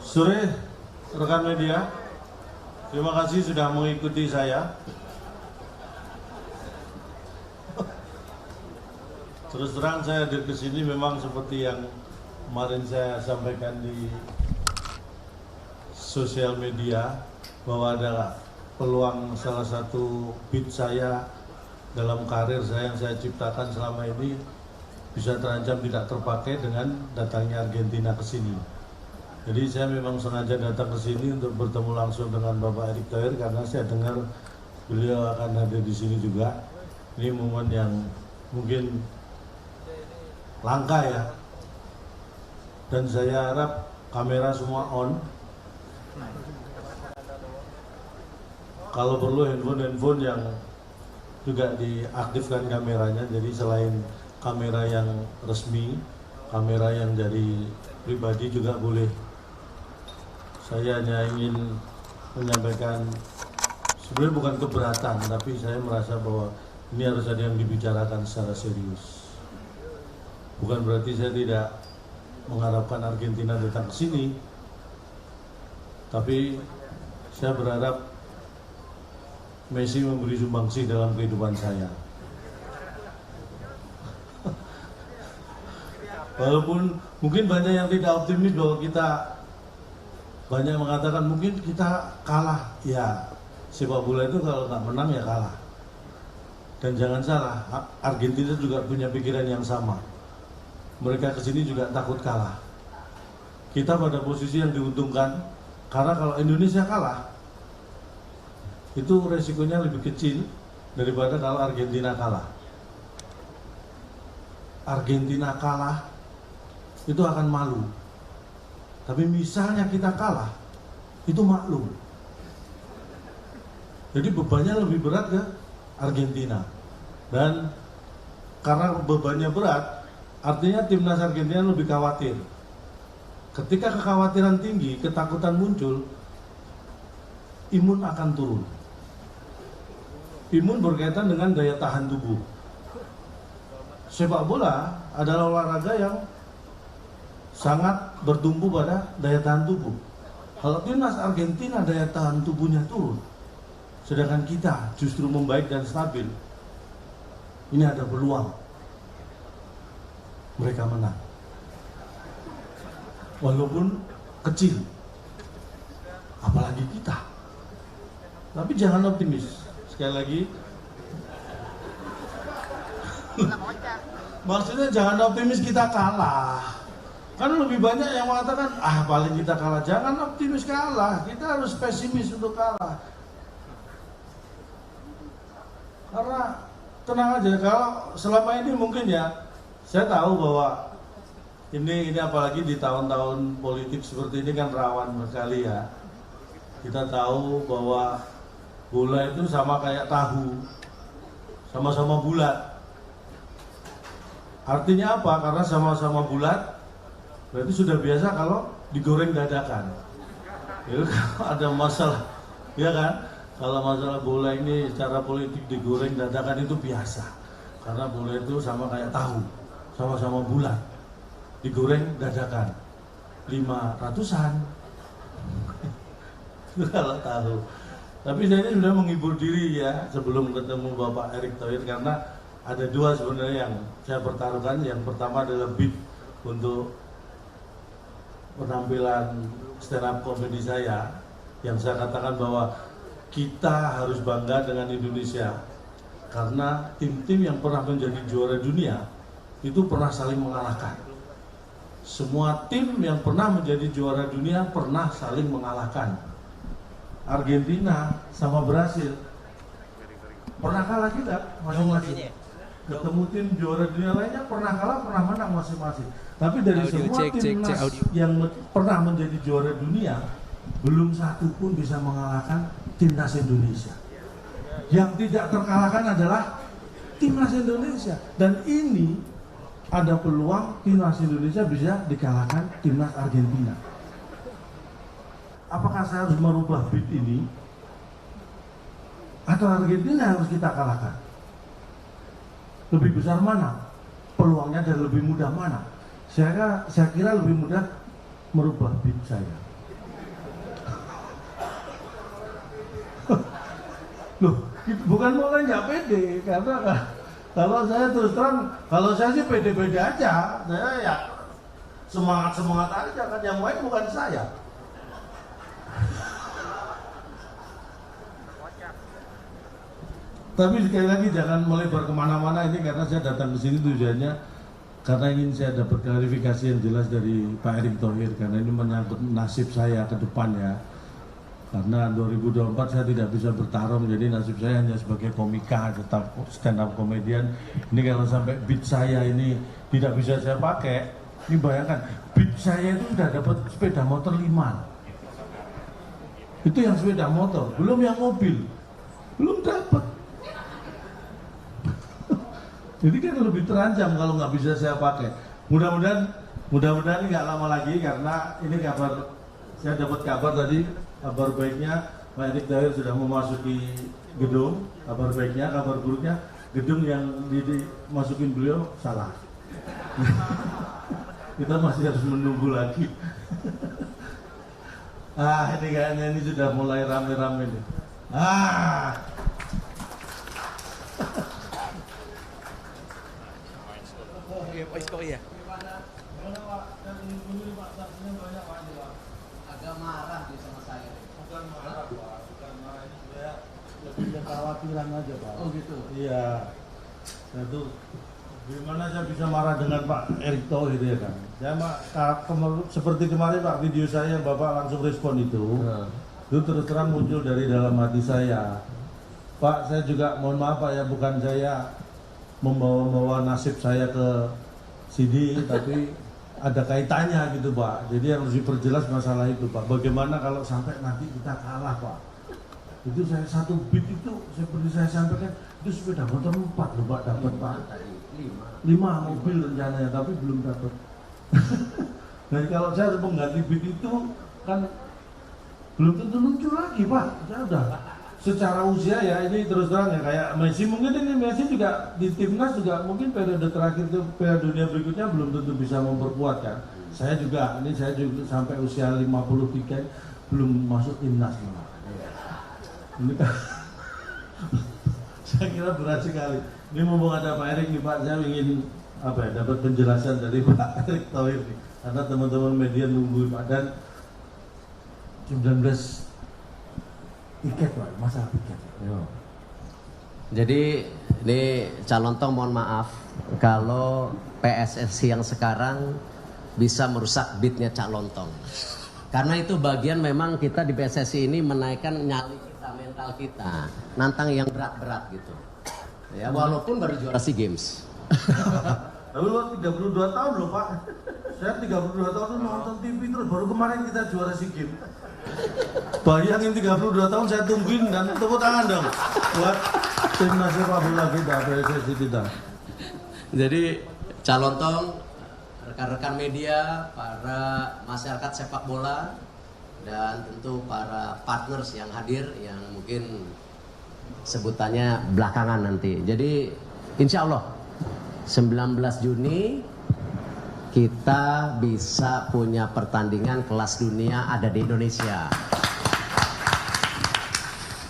Sore rekan media, terima kasih sudah mengikuti saya. Terus terang saya hadir ke sini memang seperti yang kemarin saya sampaikan di sosial media, bahwa ada peluang salah satu beat saya dalam karir saya yang saya ciptakan selama ini bisa terancam tidak terpakai dengan datangnya Argentina ke sini. Jadi saya memang sengaja datang ke sini untuk bertemu langsung dengan Bapak Erick Thohir karena saya dengar beliau akan hadir di sini juga. Ini momen yang mungkin langka ya. Dan saya harap kamera semua on. Kalau perlu handphone yang juga diaktifkan kameranya. Jadi selain kamera yang resmi, kamera yang dari pribadi juga boleh. Saya hanya ingin menyampaikan, sebenarnya bukan keberatan, tapi saya merasa bahwa ini harus ada yang dibicarakan secara serius. Bukan berarti saya tidak mengharapkan Argentina datang ke sini, tapi saya berharap Messi memberi sumbangsi dalam kehidupan saya. Walaupun mungkin banyak yang tidak optimis bahwa kita, banyak mengatakan mungkin kita kalah. Ya, sepak bola itu kalau nggak menang ya kalah. Dan jangan salah, Argentina juga punya pikiran yang sama. Mereka kesini juga takut kalah. Kita pada posisi yang diuntungkan, karena kalau Indonesia kalah, itu resikonya lebih kecil daripada kalau Argentina kalah. Argentina kalah, itu akan malu. Tapi misalnya kita kalah, itu maklum. Jadi bebannya lebih berat ke Argentina. Dan karena bebannya berat, artinya timnas Argentina lebih khawatir. Ketika kekhawatiran tinggi, ketakutan muncul, imun akan turun. Imun berkaitan dengan daya tahan tubuh. Sepak bola adalah olahraga yang sangat bertumpu pada daya tahan tubuh. Kalau timnas Argentina daya tahan tubuhnya turun, sedangkan kita justru membaik dan stabil, ini ada peluang mereka menang. Walaupun kecil, apalagi kita. Tapi jangan optimis. Sekali lagi, maksudnya jangan optimis kita kalah. Kan lebih banyak yang mengatakan, paling kita kalah. Jangan optimis kalah, kita harus pesimis untuk kalah. Karena tenang aja, kalau selama ini mungkin ya, saya tahu bahwa ini apalagi di tahun-tahun politik seperti ini kan rawan sekali ya. Kita tahu bahwa bola itu sama kayak tahu, sama-sama bulat. Artinya apa? Karena sama-sama bulat, berarti sudah biasa kalau digoreng dadakan. Ya, kalau ada masalah, ya kan? Kalau masalah bola ini secara politik digoreng dadakan itu biasa. Karena bola itu sama kayak tahu, sama-sama bulat, digoreng dadakan. 500-an. Kalau tahu. Tapi saya ini sudah menghibur diri ya sebelum ketemu Bapak Erick Thohir, karena ada dua sebenarnya yang saya pertaruhkan. Yang pertama adalah beat untuk penampilan stand up comedy saya, yang saya katakan bahwa kita harus bangga dengan Indonesia karena tim-tim yang pernah menjadi juara dunia itu pernah saling mengalahkan. Semua tim yang pernah menjadi juara dunia pernah saling mengalahkan. Argentina sama Brasil pernah kalah juga masing-masing. Ketemu tim juara dunia lainnya pernah kalah, pernah menang masing-masing. Tapi dari semua timnas yang pernah menjadi juara dunia, belum satu pun bisa mengalahkan timnas Indonesia. Yang tidak terkalahkan adalah timnas Indonesia. Dan ini ada peluang timnas Indonesia bisa dikalahkan timnas Argentina. Apakah saya harus merubah beat ini? Atau Argentina harus kita kalahkan? Lebih besar mana peluangnya dan lebih mudah mana? Saya kira lebih mudah merubah beat saya. Loh, bukan mulai nggak pede, karena kalau saya terus terang, kalau saya sih pede-pede aja, saya ya semangat aja kan, yang main bukan saya. Tapi sekali lagi jangan melebar kemana-mana ini, karena saya datang ke sini tujuannya karena ingin saya dapat klarifikasi yang jelas dari Pak Erick Thohir, karena ini menyangkut nasib saya ke depan ya. Karena 2024 saya tidak bisa bertarung, jadi nasib saya hanya sebagai komika, tetap stand up komedian. Ini kalau sampai beat saya ini tidak bisa saya pakai, ini bayangkan beat saya itu sudah dapat sepeda motor 5. Itu yang sepeda motor, belum yang mobil, belum dapat. Jadi kan lebih terancam kalau nggak bisa saya pakai. Mudah-mudahan nggak lama lagi, karena ini kabar, saya dapat kabar tadi, kabar baiknya Pak Erick Thohir sudah memasuki gedung. Kabar baiknya, kabar buruknya gedung yang dimasukin beliau salah. Kita masih harus menunggu lagi. Ini kayaknya ini sudah mulai rame-rame nih. Iya. Gimana Pak? Ini Pak, saksinya banyak Pak. Agak marah dia sama saya. Bukan marah Pak, bukan marah, ini saya lebih kekhawatiran aja Pak. Oh gitu. Iya. Nah itu gimana saya bisa marah dengan Pak Erick Thohir ya kan? Saya seperti kemarin Pak, video saya Bapak langsung respon itu terus terang muncul dari dalam hati saya. Pak, saya juga mohon maaf Pak ya, bukan saya membawa nasib saya ke sini, tapi ada kaitannya gitu Pak. Jadi harus diperjelas masalah itu Pak. Bagaimana kalau sampai nanti kita kalah Pak? Itu saya satu beat itu seperti saya sampaikan, itu sepeda motor 4 loh Pak dapat Pak. 5 mobil rencananya, tapi belum dapat. Dan kalau saya harus mengganti beat itu kan belum tentu muncul lagi Pak. Saya udah secara usia ya, ini terus terang ya, kayak Messi, mungkin ini Messi juga di timnas juga mungkin periode terakhir itu, Piala Dunia berikutnya belum tentu bisa memperkuat kan. Saya juga sampai usia 53 belum masuk timnas malah. Ini kan saya kira berat sekali. Ini mumpung ada Pak Erick nih Pak, saya ingin dapat penjelasan dari Pak Erick Thohir nih, karena teman-teman media nunggu Pak. Dan 19 tiket Pak, masalah tiket. Jadi ini calon tong mohon maaf kalau PSSI yang sekarang bisa merusak beatnya Cak Lontong. Karena itu bagian memang kita di PSSI ini menaikkan nyali kita, mental kita, nantang yang berat-berat gitu. Ya walaupun baru juara SEA Games. Tapi lo 32 tahun loh Pak. Saya 32 tahun nonton TV terus, baru kemarin kita juara SEA Games. Bayangin 32 tahun saya tungguin, dan tepuk tangan dong buat timnas sepak bola kita, PSSI kita. Jadi calon tong, rekan-rekan media, para masyarakat sepak bola, dan tentu para partners yang hadir yang mungkin sebutannya belakangan nanti. Jadi insya Allah 19 Juni kita bisa punya pertandingan kelas dunia ada di Indonesia.